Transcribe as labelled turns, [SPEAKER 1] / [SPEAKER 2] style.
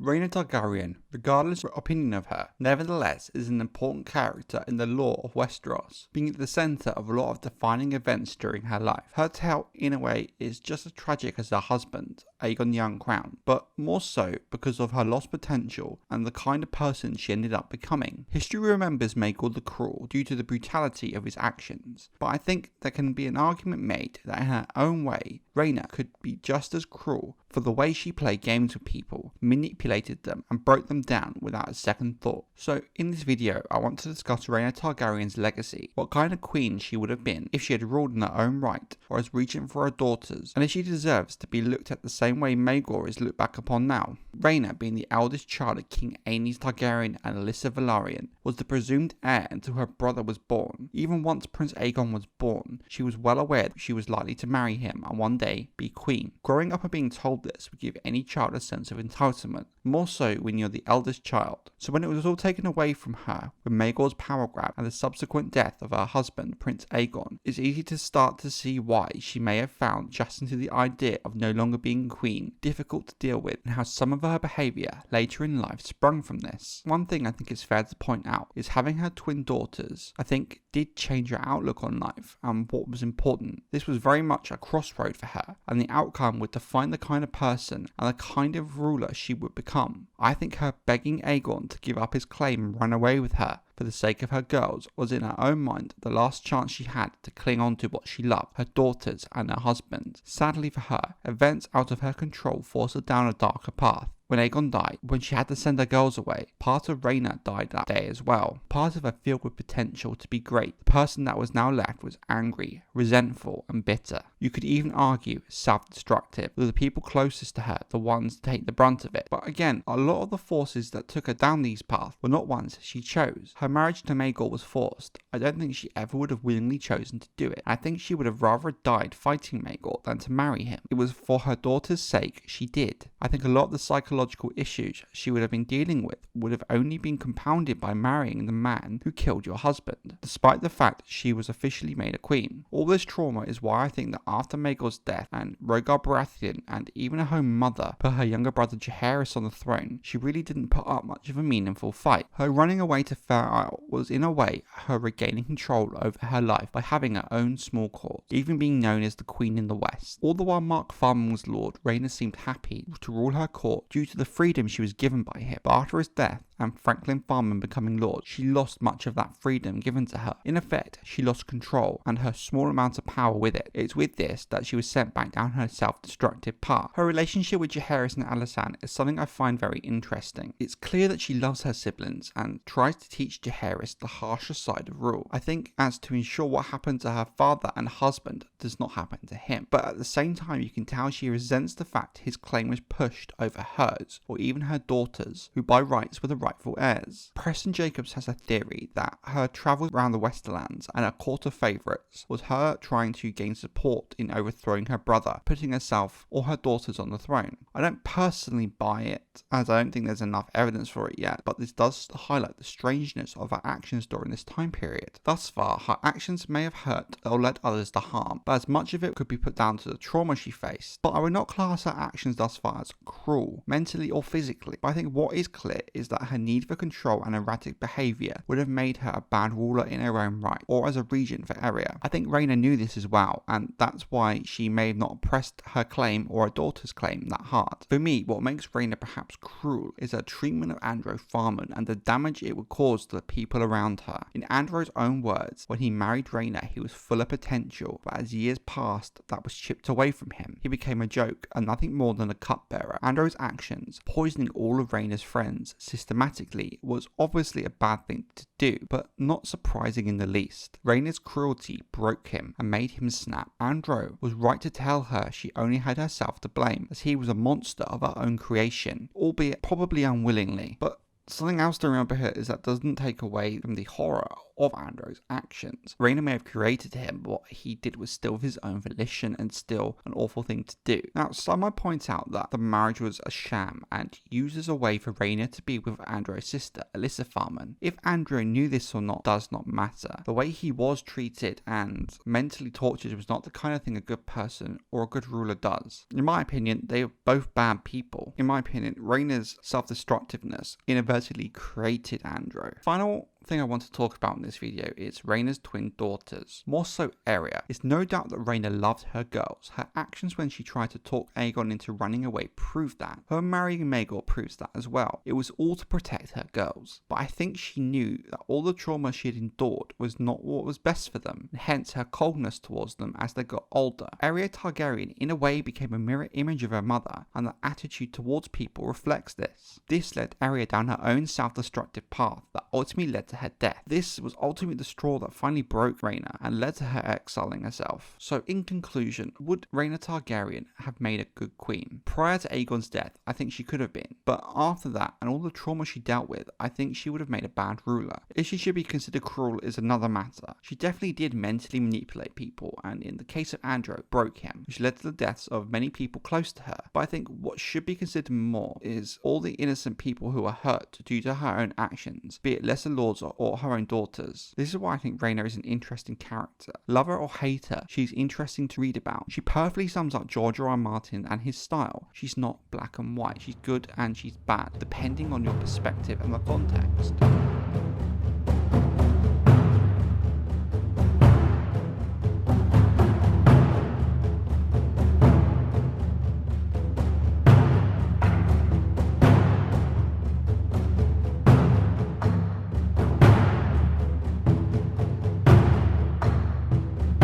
[SPEAKER 1] Rhaena Targaryen, regardless of opinion of her, nevertheless is an important character in the lore of Westeros, being at the centre of a lot of defining events during her life. Her tale, in a way, is just as tragic as her husband, Aegon the Uncrowned, but more so because of her lost potential and the kind of person she ended up becoming. History remembers Maegor the Cruel due to the brutality of his actions, but I think there can be an argument made that in her own way, Rhaena could be just as cruel for the way she played games with people, manipulated them, and broke them down without a second thought. So in this video, I want to discuss Rhaena Targaryen's legacy, what kind of queen she would have been if she had ruled in her own right, or as regent for her daughters, and if she deserves to be looked at the same way Maegor is looked back upon now. Rhaena, being the eldest child of King Aenys Targaryen and Alyssa Velaryon, was the presumed heir until her brother was born. Even once Prince Aegon was born, she was well aware that she was likely to marry him and one day be queen. Growing up and being told this would give any child a sense of entitlement, more so when you're the eldest child. So when it was all taken away from her with Maegor's power grab and the subsequent death of her husband, Prince Aegon, it's easy to start to see why she may have found just into the idea of no longer being queen difficult to deal with, and how some of her behaviour later in life sprung from this. One thing I think is fair to point out is having her twin daughters, I think, did change her outlook on life and what was important. This was very much a crossroad for her, and the outcome would define the kind of person and the kind of ruler she would become. I think her begging Aegon to give up his claim and run away with her for the sake of her girls was in her own mind the last chance she had to cling on to what she loved, her daughters and her husband. Sadly for her, events out of her control forced her down a darker path. When Aegon died, when she had to send her girls away, part of Rhaena died that day as well. Part of her filled with potential to be great. The person that was now left was angry, resentful and bitter. You could even argue self-destructive, with the people closest to her the ones to take the brunt of it. But again, a lot of the forces that took her down these paths were not ones she chose. Her marriage to Maegor was forced. I don't think she ever would have willingly chosen to do it. I think she would have rather died fighting Maegor than to marry him. It was for her daughter's sake she did. I think a lot of the psychological issues she would have been dealing with would have only been compounded by marrying the man who killed your husband, despite the fact she was officially made a queen. All this trauma is why I think that after Maegor's death and Rhaegar Baratheon and even her own mother put her younger brother Jaehares on the throne, she really didn't put up much of a meaningful fight. Her running away to Fair Isle was in a way her regaining control over her life by having her own small court, even being known as the Queen in the West. All the while Mark Farman was lord, Rhaena seemed happy to rule her court due to the freedom she was given by him. But after his death and Franklin Farman becoming lord, she lost much of that freedom given to her. In effect, she lost control and her small amount of power with it. It's with this that she was sent back down her self-destructive path. Her relationship with Jaehares and Alsyanna is something I find very interesting. It's clear that she loves her siblings and tries to teach Jaehares the harsher side of rule. I think as to ensure what happened to her father and husband does not happen to him. But at the same time, you can tell she resents the fact his claim was pushed over hers, or even her daughters, who by rights were the rightful heirs. Preston Jacobs has a theory that her travels around the Westerlands and her court of favourites was her trying to gain support in overthrowing her brother, putting herself or her daughters on the throne. I don't personally buy it, as I don't think there's enough evidence for it yet, but this does highlight the strangeness of her actions during this time period. Thus far, her actions may have hurt or led others to harm, but as much of it could be put down to the trauma she faced. But I would not class her actions thus far as cruel, mentally or physically. But I think what is clear is that her need for control and erratic behaviour would have made her a bad ruler in her own right, or as a regent for area. I think Rhaena knew this as well, and that's why she may have not pressed her claim or her daughter's claim that hard. For me, what makes Rhaena perhaps cruel is her treatment of Andrew Farman and the damage it would cause to the people around her. In Andrew's own words, when he married Rhaena, he was full of potential, but as years passed, that was chipped away from him. He became a joke and nothing more than a cupbearer. Andrew's actions, poisoning all of Rhaena's friends systematically, was obviously a bad thing to do, but not surprising in the least. Rhaena's cruelty broke him and made him snap. Andrew was right to tell her she only had herself to blame, as he was a monster of her own creation, albeit probably unwillingly. But something else to remember here is that doesn't take away from the horror of Andrew's actions. Rhaena may have created him, but what he did was still of his own volition and still an awful thing to do. Now, some might point out that the marriage was a sham and used as a way for Rhaena to be with Andrew's sister, Alyssa Farman. If Andrew knew this or not does not matter. The way he was treated and mentally tortured was not the kind of thing a good person or a good ruler does. In my opinion, they are both bad people. In my opinion, Rhaena's self-destructiveness inadvertently created Andrew. Final thing I want to talk about in this video is Rhaena's twin daughters, more so Arya. It's no doubt that Rhaena loved her girls. Her actions when she tried to talk Aegon into running away proved that. Her marrying Maegor proves that as well. It was all to protect her girls, but I think she knew that all the trauma she had endured was not what was best for them, and hence her coldness towards them as they got older. Rhaena Targaryen in a way became a mirror image of her mother, and the attitude towards people reflects this. This led Arya down her own self-destructive path that ultimately led to her death. This was ultimately the straw that finally broke Rhaena and led to her exiling herself. So in conclusion, would Rhaena Targaryen have made a good queen? Prior to Aegon's death, I think she could have been, but after that and all the trauma she dealt with, I think she would have made a bad ruler. If she should be considered cruel is another matter. She definitely did mentally manipulate people, and in the case of Andrew, broke him, which led to the deaths of many people close to her. But I think what should be considered more is all the innocent people who are hurt due to her own actions, be it lesser lords or her own daughters. This is why I think Rhaena is an interesting character. Love her or hate her, she's interesting to read about. She perfectly sums up George R. R. Martin and his style. She's not black and white, she's good and she's bad, depending on your perspective and the context.